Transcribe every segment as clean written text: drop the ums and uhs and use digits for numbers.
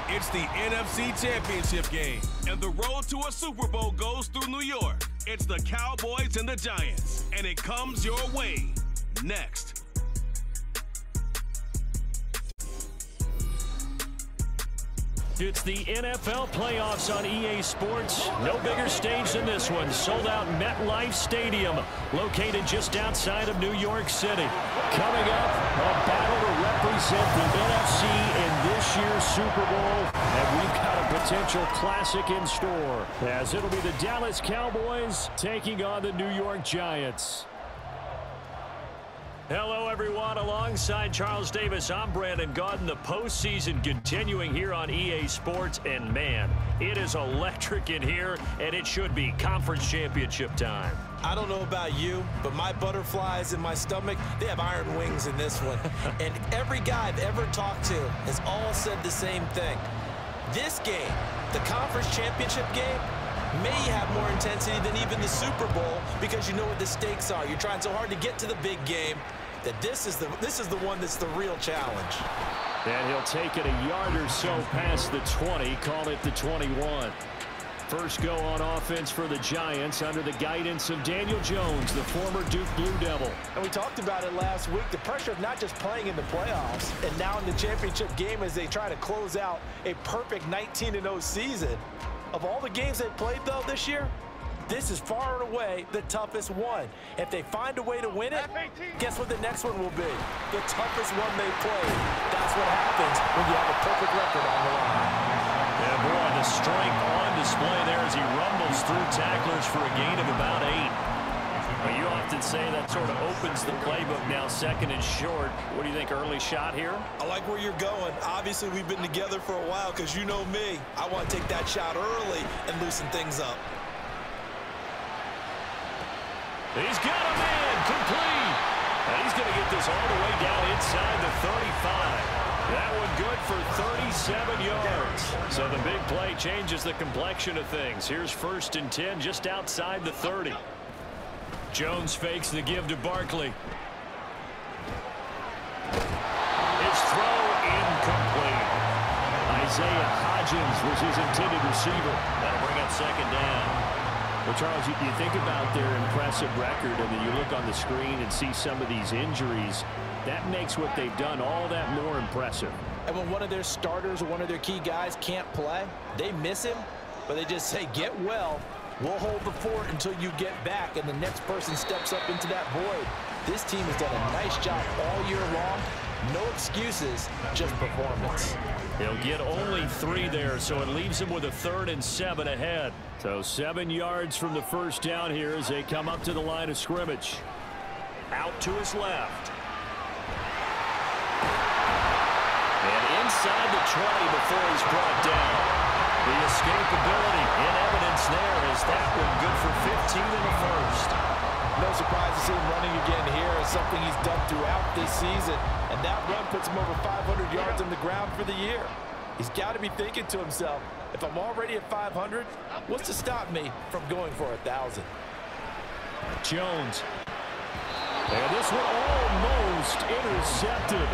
It's the NFC Championship game, and the road to a Super Bowl goes through New York. It's the Cowboys and the Giants, and it comes your way next. It's the NFL playoffs on EA Sports. No bigger stage than this one. Sold out MetLife Stadium, located just outside of New York City. Coming up, a battle to represent the NFC in this year's Super Bowl. And we've got a potential classic in store, as it'll be the Dallas Cowboys taking on the New York Giants. Hello, everyone. Alongside Charles Davis, I'm Brandon Gaudin. The postseason continuing here on EA Sports. And, man, it is electric in here, and it should be conference championship time. I don't know about you, but my butterflies in my stomach, they have iron wings in this one. And every guy I've ever talked to has all said the same thing. This game, the conference championship game, may have more intensity than even the Super Bowl because you know what the stakes are. You're trying so hard to get to the big game that this is the one that's the real challenge. And he'll take it a yard or so past the 20, call it the 21. First go on offense for the Giants under the guidance of Daniel Jones, the former Duke Blue Devil. And we talked about it last week, the pressure of not just playing in the playoffs and now in the championship game as they try to close out a perfect 19-0 season. Of all the games they played, though, this year, this is far and away the toughest one. If they find a way to win it, guess what the next one will be? The toughest one they played. That's what happens when you have a perfect record on the line. Yeah, boy, the strength on display there as he rumbles through tacklers for a gain of about 8. Well, you often say that sort of opens the playbook now, second and short. What do you think, early shot here? I like where you're going. Obviously, we've been together for a while because you know me. I want to take that shot early and loosen things up. He's got a man complete. And he's going to get this all the way down inside the 35. That one good for 37 yards. So the big play changes the complexion of things. Here's 1st and 10 just outside the 30. Jones fakes the give to Barkley. His throw incomplete. Isaiah Hodgins was his intended receiver. That'll bring up 2nd down. Well, Charles, you think about their impressive record, and then you look on the screen and see some of these injuries. That makes what they've done all that more impressive. And when one of their starters or one of their key guys can't play, they miss him, but they just say, get well. We'll hold the fort until you get back, and the next person steps up into that void. This team has done a nice job all year long. No excuses, just performance. He'll get only 3 there, so it leaves him with a 3rd and 7 ahead. So 7 yards from the first down here as they come up to the line of scrimmage. Out to his left. And inside the 20 before he's brought down. The escapability in evidence there is that one good for 15 in the first. No surprise to see him running again here. It's something he's done throughout this season. And that run puts him over 500 yards on the ground for the year. He's got to be thinking to himself, if I'm already at 500, what's to stop me from going for 1,000? Jones. And this one almost intercepted.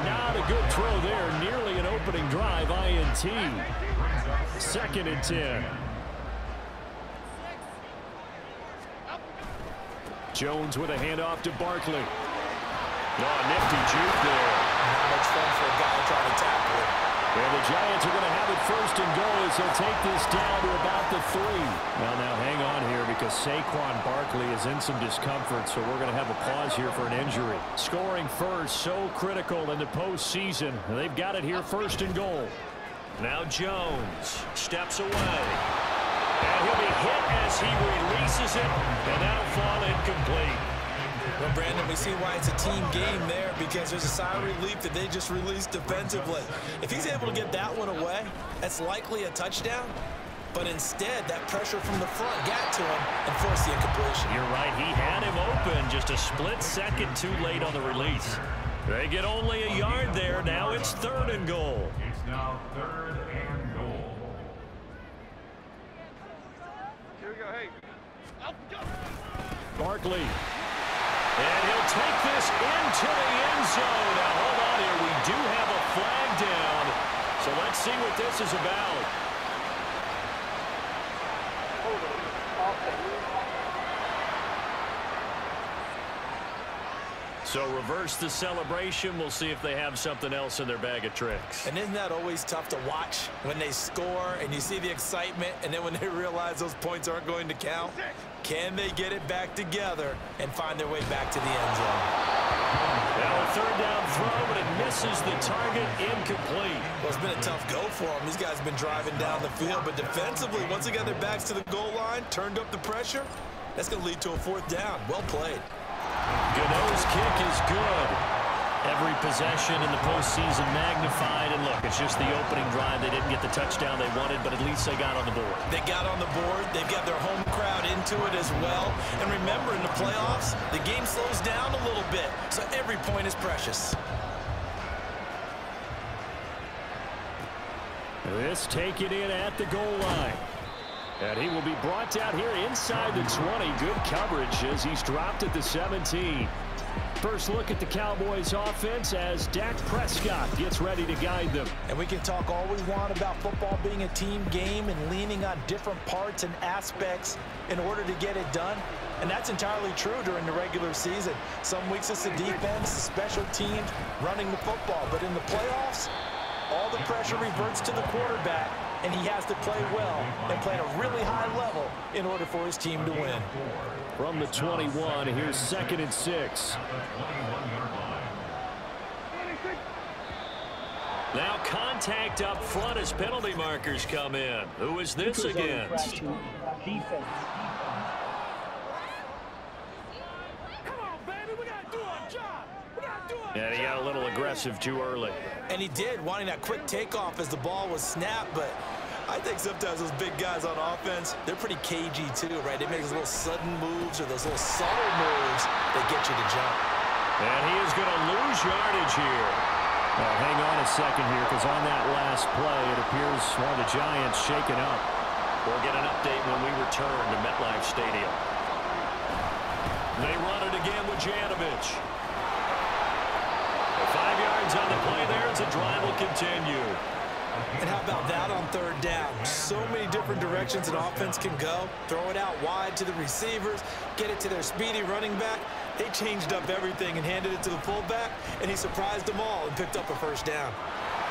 Not a good throw there. Nearly an opening drive, INT. 2nd and 10. Jones with a handoff to Barkley. Oh, nifty juke there. Not much fun for a guy trying to tackle it. And the Giants are going to have it 1st and goal as they'll take this down to about the 3. Now hang on here because Saquon Barkley is in some discomfort, so we're going to have a pause here for an injury. Scoring first, so critical in the postseason. They've got it here 1st and goal. Now Jones steps away. And he'll be hit as he releases it, and that'll fall incomplete. Well, Brandon, we see why it's a team game there because there's a sigh of relief that they just released defensively. If he's able to get that one away, that's likely a touchdown. But instead, that pressure from the front got to him and forced the incompletion. You're right. He had him open just a split second too late on the release. They get only a yard there. Now it's 3rd and goal. It's now 3rd and goal. Here we go. Hey. Barkley. And he'll take this into the end zone. Now, hold on here. We do have a flag down. So let's see what this is about. So reverse the celebration. We'll see if they have something else in their bag of tricks. And isn't that always tough to watch when they score and you see the excitement, and then when they realize those points aren't going to count? Can they get it back together and find their way back to the end zone? Now a third down throw, but it misses the target, incomplete. Well, it's been a tough go for them. These guys have been driving down the field, but defensively, once they got their backs to the goal line, turned up the pressure, that's going to lead to a fourth down. Well played. Gano's kick is good. Every possession in the postseason magnified. And look, it's just the opening drive. They didn't get the touchdown they wanted, but at least they got on the board. They got on the board. They've got their home crowd into it as well. And remember, in the playoffs, the game slows down a little bit, so every point is precious. This taken in at the goal line. And he will be brought down here inside the 20. Good coverage as he's dropped at the 17. First look at the Cowboys offense as Dak Prescott gets ready to guide them. And we can talk all we want about football being a team game and leaning on different parts and aspects in order to get it done. And that's entirely true during the regular season. Some weeks it's the defense, the special teams, running the football. But in the playoffs, all the pressure reverts to the quarterback, and he has to play well and play at a really high level in order for his team to win. From the 21, here's 2nd and 6. Now contact up front as penalty markers come in. Who is this against? Defense. And he got a little aggressive too early. And he did, wanting that quick takeoff as the ball was snapped, but I think sometimes those big guys on offense, they're pretty cagey too, right? They make those little sudden moves or those little subtle moves that get you to jump. And he is going to lose yardage here. Now, hang on a second here, because on that last play, it appears one of the Giants shaken up. We'll get an update when we return to MetLife Stadium. They run it again with Janovich. 5 yards on the play there as the drive will continue. And how about that on third down? So many different directions an offense can go. Throw it out wide to the receivers, get it to their speedy running back. They changed up everything and handed it to the fullback, and he surprised them all and picked up a first down.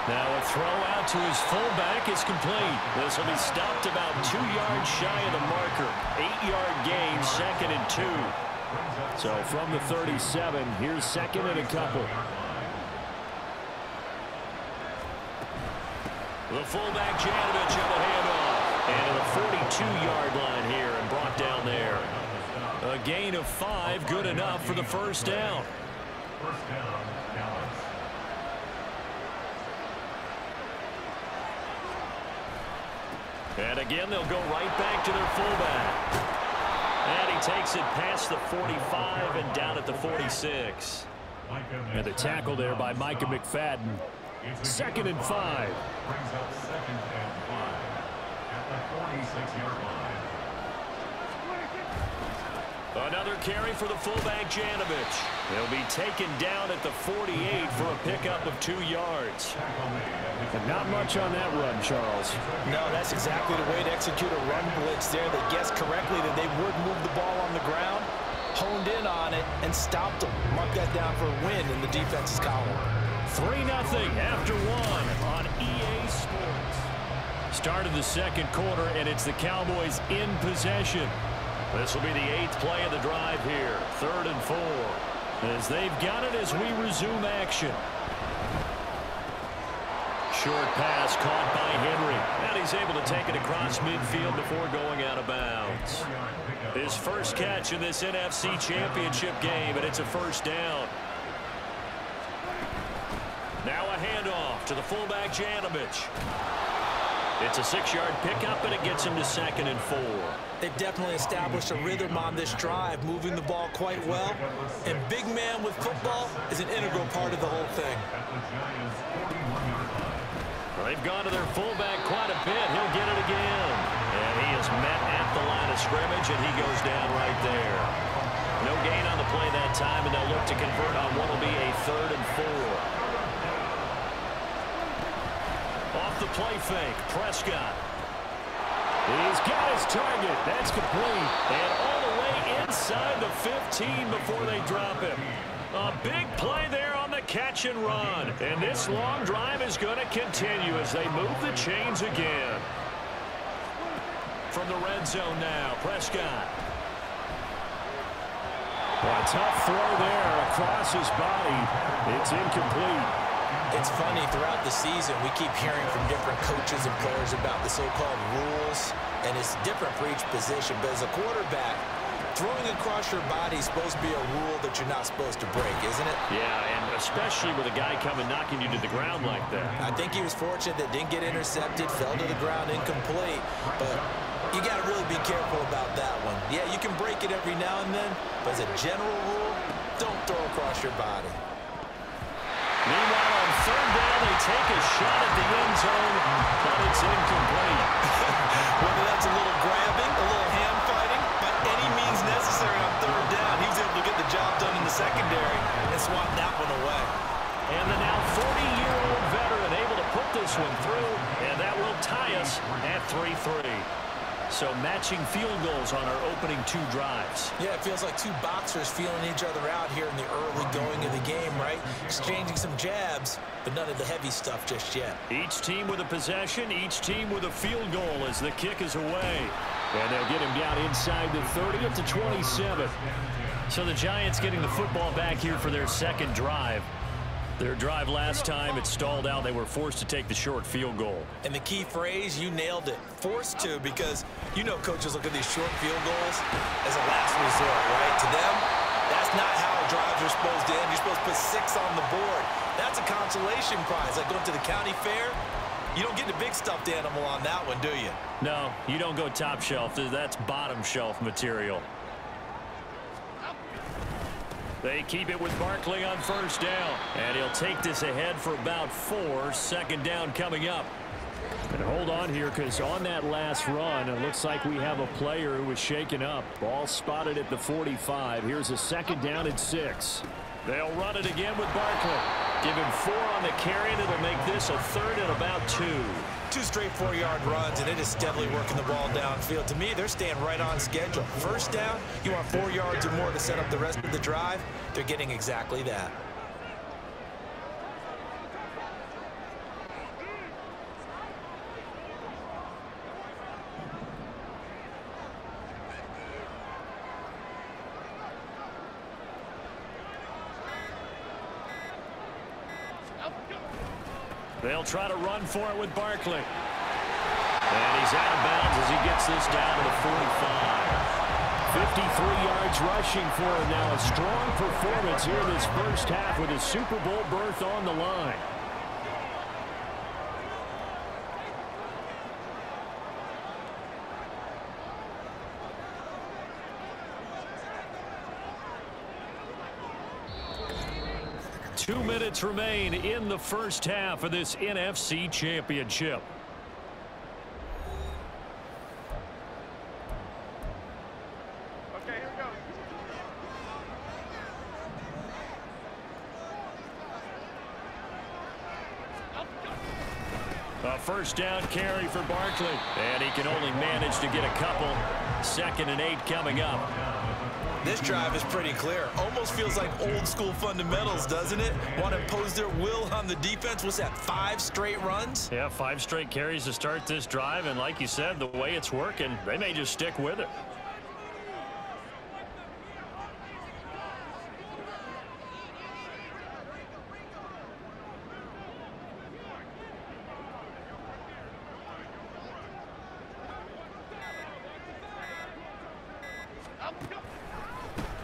Now a throw out to his fullback is complete. This will be stopped about 2 yards shy of the marker. 8-yard gain, 2nd and 2. So from the 37, here's 2nd and a couple. The fullback, Janovich, on the handoff. And to the 42-yard line here and brought down there. A gain of 5, good enough for the first down. First down, Dallas. And again, they'll go right back to their fullback. And he takes it past the 45 and down at the 46. And the tackle there by Micah McFadden. 2nd and 5. Brings up 2nd and 5 at the 46-yard line. Another carry for the fullback, Janovich. He'll be taken down at the 48 for a pickup of 2 yards. And not much on that run, Charles. No, that's exactly the way to execute a run blitz there. They guessed correctly that they would move the ball on the ground, honed in on it, and stopped them. Mark that down for a win in the defense's column. 3-0 after 1 on EA Sports. Start of the second quarter, and it's the Cowboys in possession. This will be the 8th play of the drive here. 3rd and 4. As they've got it as we resume action. Short pass caught by Henry. And he's able to take it across midfield before going out of bounds. His first catch in this NFC Championship game, and it's a first down. Now a handoff to the fullback, Janovich. It's a 6-yard pickup, and it gets him to 2nd and 4. They've definitely established a rhythm on this drive, moving the ball quite well. And big man with football is an integral part of the whole thing. Well, they've gone to their fullback quite a bit. He'll get it again. And he is met at the line of scrimmage, and he goes down right there. No gain on the play that time, and they'll look to convert on what will be a 3rd and 4. Off the the play fake. Prescott. He's got his target. That's complete. And all the way inside the 15 before they drop him. A big play there on the catch and run. And this long drive is going to continue as they move the chains again. From the red zone now, Prescott. Well, a tough throw there across his body. It's incomplete. It's funny, throughout the season, we keep hearing from different coaches and players about the so-called rules, and it's different for each position. But as a quarterback, throwing across your body is supposed to be a rule that you're not supposed to break, isn't it? Yeah, and especially with a guy coming knocking you to the ground like that. I think he was fortunate that didn't get intercepted, fell to the ground incomplete, but you got to really be careful about that one. Yeah, you can break it every now and then, but as a general rule, don't throw across your body. Meanwhile, on third down, they take a shot at the end zone, but it's incomplete. Whether that's a little grabbing, a little hand fighting, by any means necessary on third down, he was able to get the job done in the secondary and swat that one away. And the now 40-year-old veteran able to put this one through, and that will tie us at 3-3. So matching field goals on our opening two drives. Yeah, it feels like two boxers feeling each other out here in the early going of the game, right? Exchanging some jabs, but none of the heavy stuff just yet. Each team with a possession, each team with a field goal as the kick is away. And they'll get him down inside the 30 up to 27. So the Giants getting the football back here for their second drive. Their drive last time, it stalled out. They were forced to take the short field goal. And the key phrase, you nailed it, forced to, because you know coaches look at these short field goals as a last resort, right? To them, that's not how drives are supposed to end. You're supposed to put 6 on the board. That's a consolation prize. Like going to the county fair, you don't get the big stuffed animal on that one, do you? No, you don't go top shelf. That's bottom shelf material. They keep it with Barkley on first down. And he'll take this ahead for about 4. Second down coming up. And hold on here, because on that last run, it looks like we have a player who was shaken up. Ball spotted at the 45. Here's a second down and 6. They'll run it again with Barkley. Give him 4 on the carry, and it'll make this a third and about 2. 2 straight 4-yard runs, and it is steadily working the ball downfield. To me, they're staying right on schedule. First down, you want 4 yards or more to set up the rest of the drive. They're getting exactly that. They'll try to run for it with Barkley. And he's out of bounds as he gets this down to the 45. 53 yards rushing for him now. A strong performance here this first half with his Super Bowl berth on the line. Two minutes remain in the first half of this NFC Championship. Okay, here we go. A first down carry for Barkley. And he can only manage to get a couple. 2nd and 8 coming up. This drive is pretty clear. Almost feels like old school fundamentals, doesn't it? Want to impose their will on the defense. What's that, 5 straight runs? Yeah, 5 straight carries to start this drive. And like you said, the way it's working, they may just stick with it.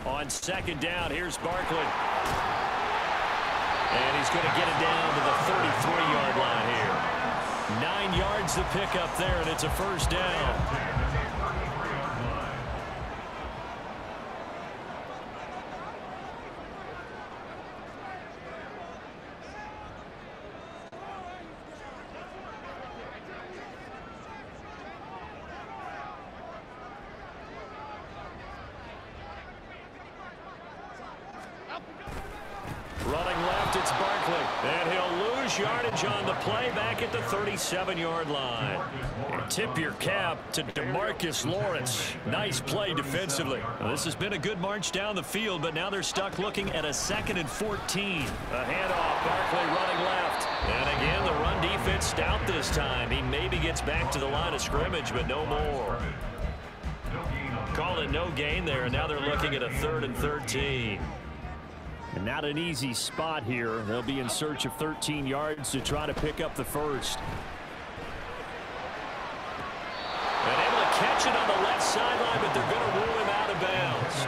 On second down, here's Barkley. And he's going to get it down to the 33-yard line here. 9 yards to pick up there, and it's a first down. Running left, it's Barkley. And he'll lose lose yardage on the play back at the 37-yard line. And tip your cap to DeMarcus Lawrence. Nice play defensively. Well, this has been a good march down the field, but now they're stuck looking at a 2nd and 14. A handoff, Barkley running left. And again, the run defense stout this time. He maybe gets back to the line of scrimmage, but no more. Call it no gain there, and now they're looking at a 3rd and 13. And not an easy spot here. They'll be in search of 13 yards to try to pick up the first. And able to catch it on the left sideline, but they're going to rule him out of bounds.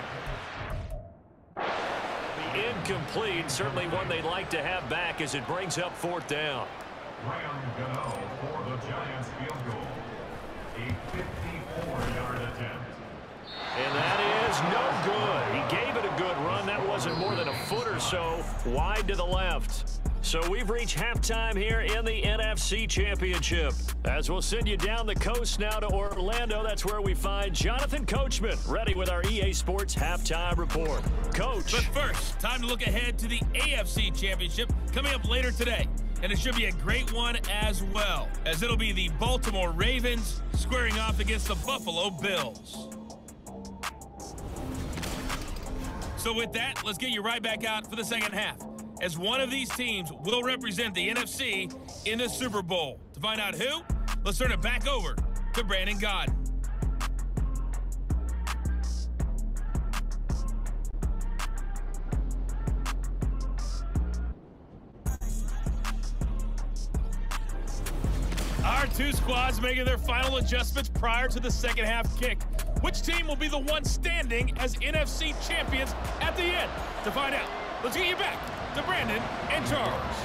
The incomplete, certainly one they'd like to have back as it brings up 4th down. Ryan Gano for the Giants field goal. A 54-yard attempt. And that is no good. He gave it a good run. That wasn't more than a foot or so wide to the left. So we've reached halftime here in the NFC Championship. As we'll send you down the coast now to Orlando, that's where we find Jonathan Coachman, ready with our EA Sports Halftime Report. Coach. But first, time to look ahead to the AFC Championship coming up later today. And it should be a great one as well, as it'll be the Baltimore Ravens squaring off against the Buffalo Bills. So with that, let's get you right back out for the second half, as one of these teams will represent the NFC in the Super Bowl. To find out who, let's turn it back over to Brandon Godden. Our two squads making their final adjustments prior to the second half kick. Which team will be the one standing as NFC champions at the end? To find out, let's get you back to Brandon and Charles.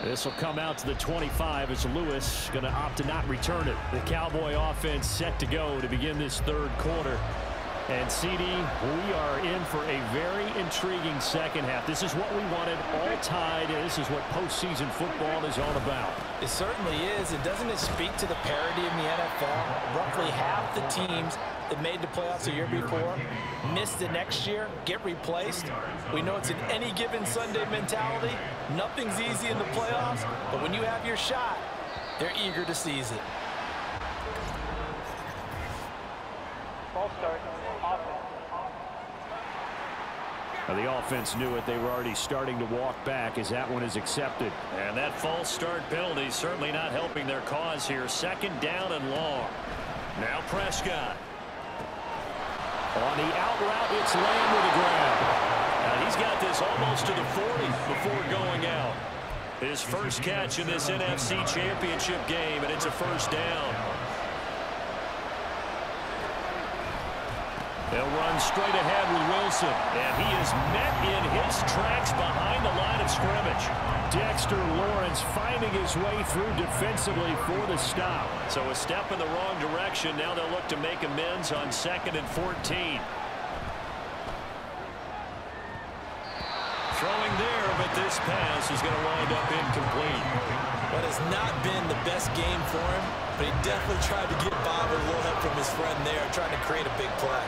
This will come out to the 25 as Lewis going to opt to not return it. The Cowboy offense set to go to begin this 3rd quarter. And, CD, we are in for a very intriguing second half. This is what we wanted, all tied, and this is what postseason football is all about. It certainly is. And doesn't it speak to the parity in the NFL? Roughly half the teams that made the playoffs the year before miss the next year, get replaced. We know it's an any given Sunday mentality. Nothing's easy in the playoffs, but when you have your shot, they're eager to seize it. Ball start. The offense knew it. They were already starting to walk back as that one is accepted. And that false start penalty certainly not helping their cause here. 2nd down and long. Now Prescott. On the out route, it's Lamb with the grab. Now he's got this almost to the 40 before going out. His first catch in this NFC Championship game, and it's a 1st down. They'll run straight ahead with Wilson, and he is met in his tracks behind the line of scrimmage. Dexter Lawrence finding his way through defensively for the stop. So a step in the wrong direction. Now they'll look to make amends on 2nd and 14. Throwing there, but this pass is going to wind up incomplete. What has not been the best game for him, but he definitely tried to get by with a little help from his friend there, trying to create a big play.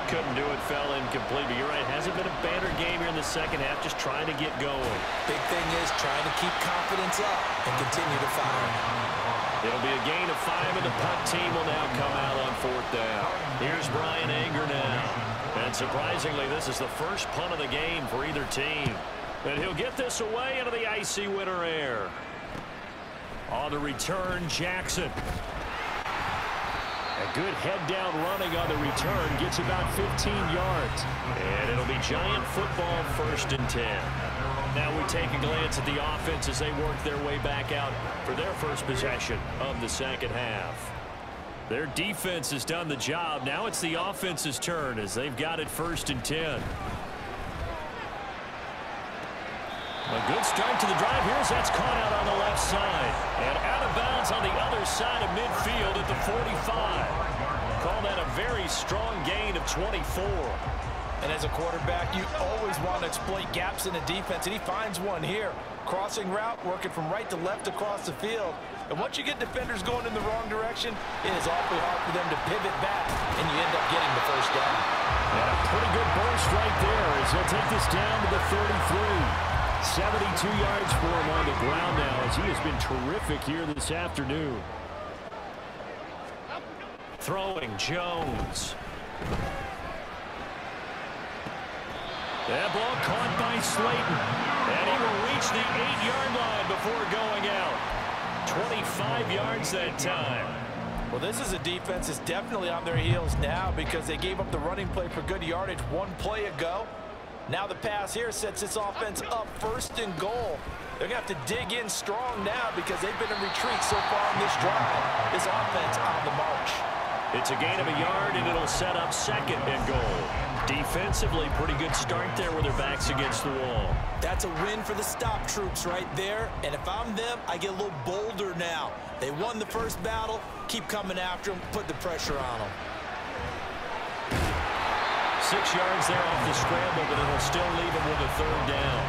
Couldn't do it, fell incomplete. But you're right, hasn't been a banner game here in the second half, just trying to get going. Big thing is trying to keep confidence up and continue to fire. It'll be a gain of 5, and the punt team will now come out on 4th down. Here's Brian Anger now. And surprisingly, this is the first punt of the game for either team. And he'll get this away into the icy winter air. On the return, Jackson. A good head-down running on the return. Gets about 15 yards. And it'll be Giant football, 1st and 10. Now we take a glance at the offense as they work their way back out for their first possession of the second half. Their defense has done the job. Now it's the offense's turn as they've got it 1st and 10. A good start to the drive. Here's that's caught out on the left side. And out of bounds on the other side of midfield at the 45. Call that a very strong gain of 24. And as a quarterback, you always want to exploit gaps in the defense, and he finds one here. Crossing route, working from right to left across the field. And once you get defenders going in the wrong direction, it is awfully hard for them to pivot back, and you end up getting the 1st down. And a Pretty good burst right there as he'll take this down to the 33. 72 yards for him on the ground now as he has been terrific here this afternoon. Throwing Jones. That ball caught by Slayton. And he will reach the 8-yard line before going out. 25 yards that time. Well, this is a defense that's definitely on their heels now because they gave up the running play for good yardage one play ago. Now the pass here sets this offense up 1st and goal. They're going to have to dig in strong now because they've been in retreat so far in this drive. This offense on the march. It's a gain of a yard, and it'll set up 2nd and goal. Defensively, pretty good start there with their backs against the wall. That's a win for the stop troops right there. And if I'm them, I get a little bolder now. They won the first battle. Keep coming after them. Put the pressure on them. 6 yards there off the scramble, but it'll still leave him with a 3rd down.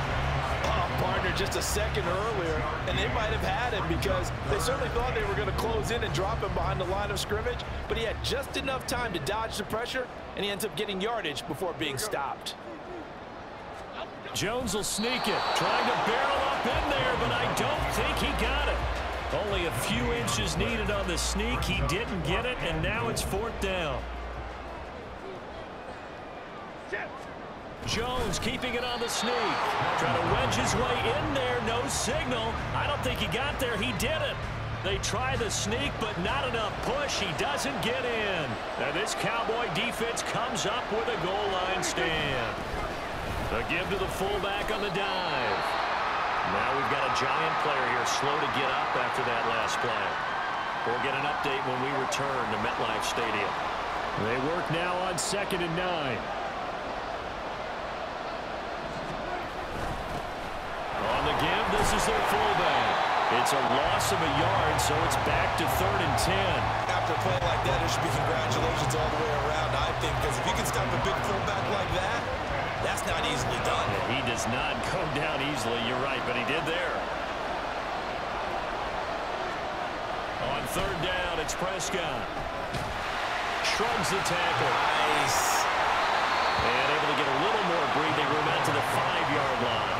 Oh, partner, just a second earlier, and they might have had him because they certainly thought they were going to close in and drop him behind the line of scrimmage, but he had just enough time to dodge the pressure, and he ends up getting yardage before being stopped. Jones will sneak it, trying to barrel up in there, but I don't think he got it. Only a few inches needed on the sneak. He didn't get it, and now it's 4th down. Jones keeping it on the sneak. Trying to wedge his way in there. No signal. I don't think he got there. He did it. They try the sneak, but not enough push. He doesn't get in. Now this Cowboy defense comes up with a goal line stand. The give to the fullback on the dive. Now we've got a Giant player here slow to get up after that last play. We'll get an update when we return to MetLife Stadium. They work now on 2nd and 9. On the give, this is their fullback. It's a loss of a yard, so it's back to 3rd and 10. After a play like that, there should be congratulations all the way around, I think, because if you can stop a big fullback like that, that's not easily done. He does not go down easily, you're right, but he did there. On 3rd down, it's Prescott. Shrugs the tackle. Nice. And able to get a little more breathing room out to the 5-yard line.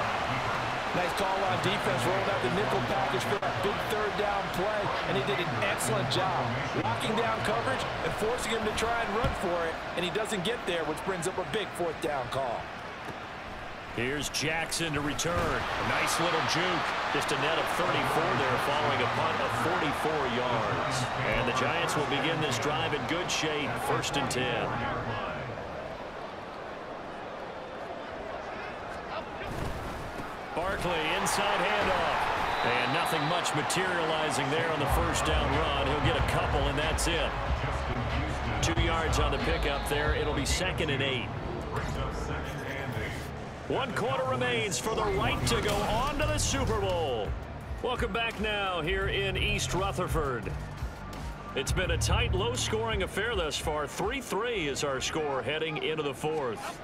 Nice call on defense, rolled out the nickel package for that big 3rd down play, and he did an excellent job locking down coverage and forcing him to try and run for it, and he doesn't get there, which brings up a big 4th down call. Here's Jackson to return. A nice little juke. Just a net of 34 there following a punt of 44 yards. And the Giants will begin this drive in good shape. 1st and 10. Barkley, inside handoff. And nothing much materializing there on the 1st down run. He'll get a couple, and that's it. 2 yards on the pickup there. It'll be 2nd and 8. 1 quarter remains for the right to go on to the Super Bowl. Welcome back now here in East Rutherford. It's been a tight, low-scoring affair thus far. 3-3 is our score heading into the 4th.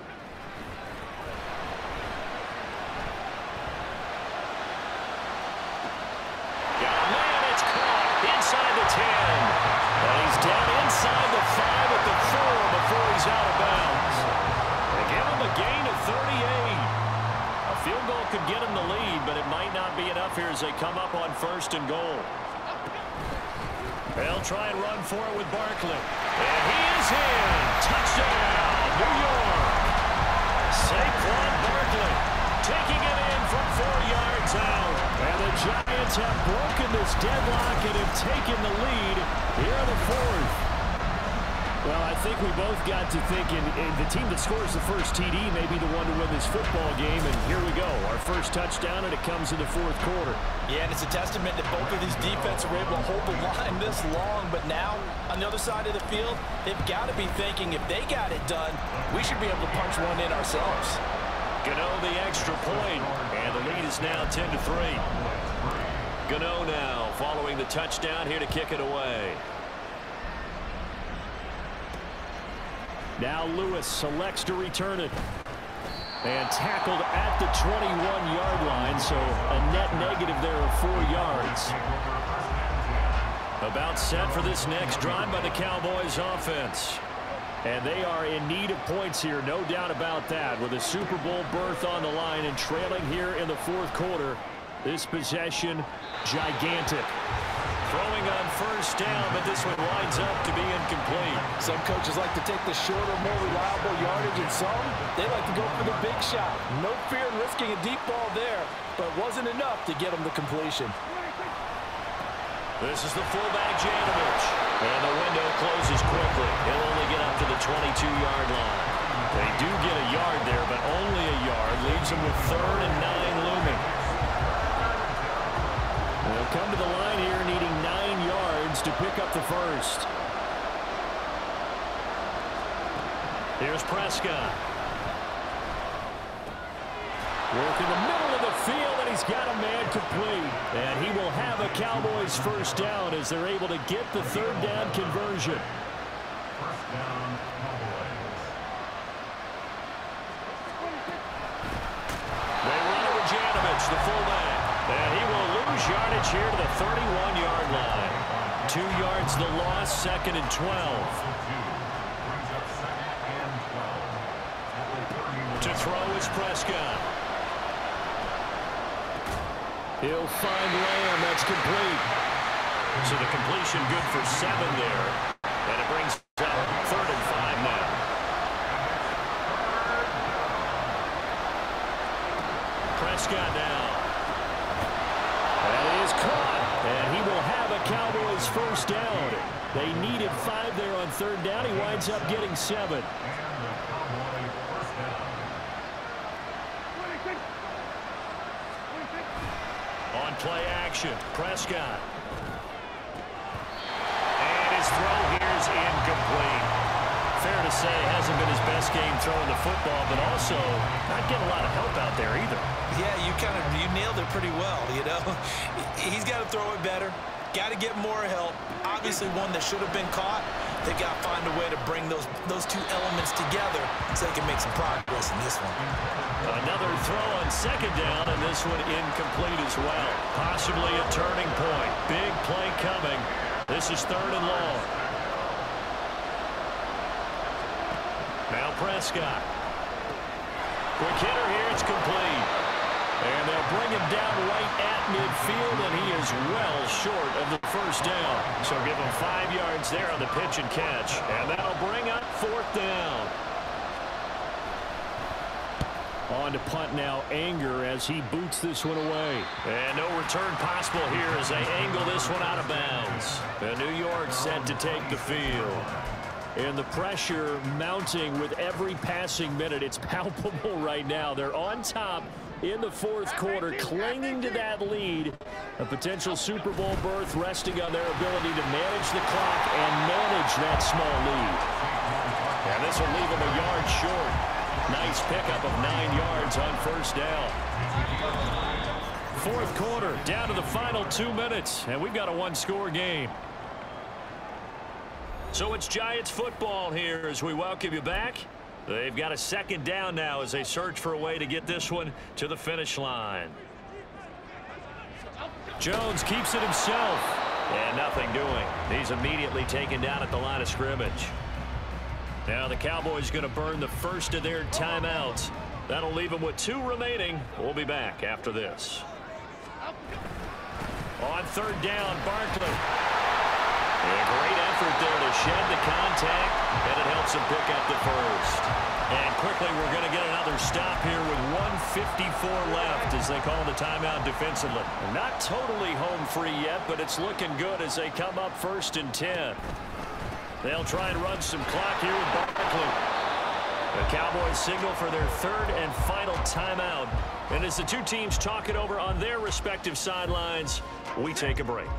Inside the 10. And he's down inside the 5 at the 4 before he's out of bounds. They give him a gain of 38. A field goal could get him the lead, but it might not be enough here as they come up on 1st and goal. They'll try and run for it with Barkley. And he is in. Touchdown, New York. Saquon Barkley taking it in from 4 yards out. And the Giants have broken this deadlock and have taken the lead here in the 4th. Well, I think we both got to thinking the team that scores the first TD may be the one to win this football game. And here we go, our first touchdown, and it comes in the 4th quarter. Yeah, and it's a testament that both of these defenses were able to hold the line this long. But now, on the other side of the field, they've got to be thinking if they got it done, we should be able to punch one in ourselves. Gano the extra point, and the lead is now 10-3. Gano now following the touchdown here to kick it away. Now Lewis selects to return it. And tackled at the 21-yard line, so a net negative there of 4 yards. About set for this next drive by the Cowboys offense. And they are in need of points here, no doubt about that, with a Super Bowl berth on the line and trailing here in the fourth quarter. This possession, gigantic. Throwing on first down, but this one winds up to be incomplete. Some coaches like to take the shorter, more reliable yardage, and some, they like to go for the big shot. No fear in risking a deep ball there, but it wasn't enough to get them the completion. This is the fullback, Janovich. And the window closes quickly. He'll only get up to the 22-yard line. They do get a yard there, but only a yard. Leaves them with 3rd and 9 looming. They'll come to the line here needing 9 yards to pick up the first. Here's Prescott. Work in the middle of the field, and he's got a man complete. And he will have a Cowboys first down as they're able to get the 3rd down conversion. First down, Cowboys. They run it with Janovich, the fullback. And he will lose yardage here to the 31-yard line. 2 yards the loss, 2nd and 12. To throw is Prescott. He'll find Lamb. That's complete. So the completion good for 7 there. And it brings up 3rd and 5 now. Prescott now. That is caught. And he will have a Cowboys first down. They needed 5 there on 3rd down. He winds up getting 7. On play action, Prescott. And his throw here is incomplete. Fair to say, hasn't been his best game throwing the football, but also not getting a lot of help out there either. Yeah, you nailed it pretty well, you know. He's got to throw it better. Got to get more help. Obviously one that should have been caught. They've got to find a way to bring those 2 elements together so they can make some progress in this one. Another throw on 2nd down, and this one incomplete as well. Possibly a turning point. Big play coming. This is 3rd and long. Now Prescott. Quick hitter here. It's complete. And they'll bring him down right at midfield, and he is well short of the first down. So give him 5 yards there on the pitch and catch. And that'll bring up 4th down. On to punt now, Anger, as he boots this one away. And no return possible here as they angle this one out of bounds. And New York set to take the field. And the pressure mounting with every passing minute. It's palpable right now. They're on top in the fourth quarter, clinging to that lead. A potential Super Bowl berth resting on their ability to manage the clock and manage that small lead. And this will leave them a yard short. Nice pickup of 9 yards on first down. Fourth quarter, down to the final 2 minutes, and we've got a one-score game. So it's Giants football here as we welcome you back. They've got a 2nd down now as they search for a way to get this one to the finish line. Jones keeps it himself, and nothing doing. He's immediately taken down at the line of scrimmage. Now the Cowboys going to burn the first of their timeouts. That'll leave them with 2 remaining. We'll be back after this. On 3rd down, Barkley. A great effort there to shed the contact, and it helps him pick up the first. And quickly, we're going to get another stop here with 1:54 left as they call the timeout defensively. Not totally home free yet, but it's looking good as they come up 1st and 10. They'll try and run some clock here with Barkley. The Cowboys signal for their 3rd and final timeout. And as the 2 teams talk it over on their respective sidelines, we take a break.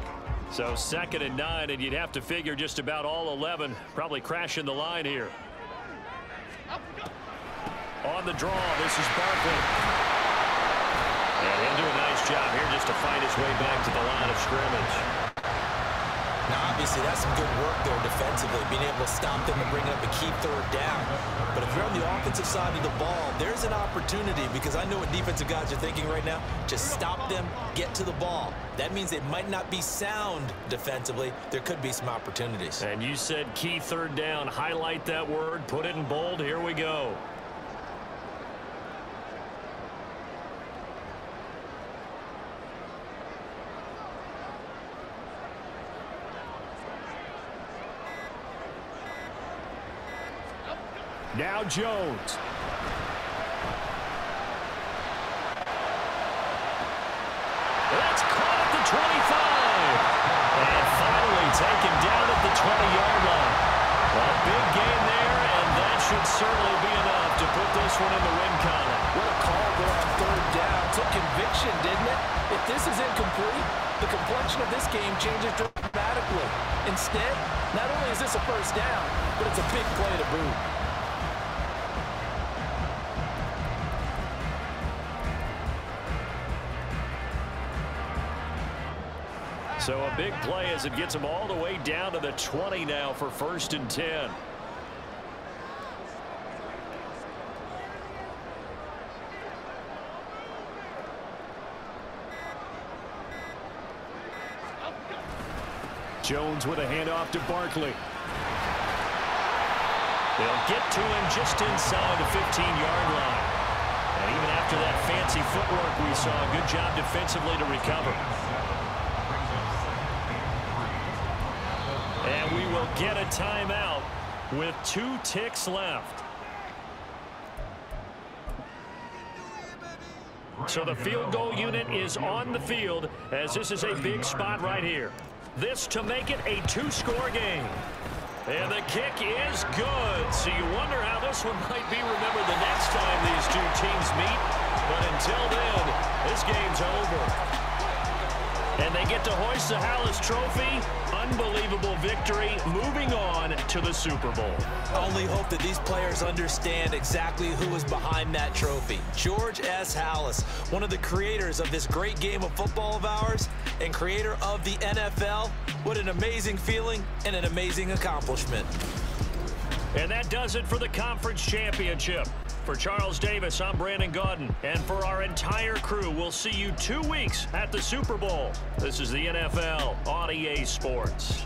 So 2nd and 9, and you'd have to figure just about all 11 probably crashing the line here. On the draw, this is Barkley. And he'll do a nice job here just to find his way back to the line of scrimmage. Now, obviously, that's some good work there defensively, being able to stop them and bring up a key third down. But if you're on the offensive side of the ball, there's an opportunity, because I know what defensive guys are thinking right now. Just stop them, get to the ball. That means it might not be sound defensively. There could be some opportunities. And you said key third down. Highlight that word. Put it in bold. Here we go. Now Jones. That's caught at the 25. And finally taken down at the 20-yard line. A big gain there, and that should certainly be enough to put this one in the win column. What a call there on third down. Took conviction, didn't it? If this is incomplete, the complexion of this game changes dramatically. Instead, not only is this a first down, but it's a big play to boot. So a big play as it gets them all the way down to the 20 now for 1st and 10. Jones with a handoff to Barkley. They'll get to him just inside the 15-yard line. And even after that fancy footwork we saw, a good job defensively to recover. And we will get a timeout with 2 ticks left. So the field goal unit is on the field as this is a big spot right here. This to make it a 2-score game. And the kick is good. So you wonder how this one might be remembered the next time these two teams meet. But until then, this game's over. And they get to hoist the Hallis Trophy. Unbelievable victory. Moving on to the Super Bowl. I only hope that these players understand exactly who is behind that trophy. George S. Hallis, one of the creators of this great game of football of ours and creator of the NFL. What an amazing feeling and an amazing accomplishment. And that does it for the conference championship. For Charles Davis, I'm Brandon Gaudin. And for our entire crew, we'll see you 2 weeks at the Super Bowl. This is the NFL on EA Sports.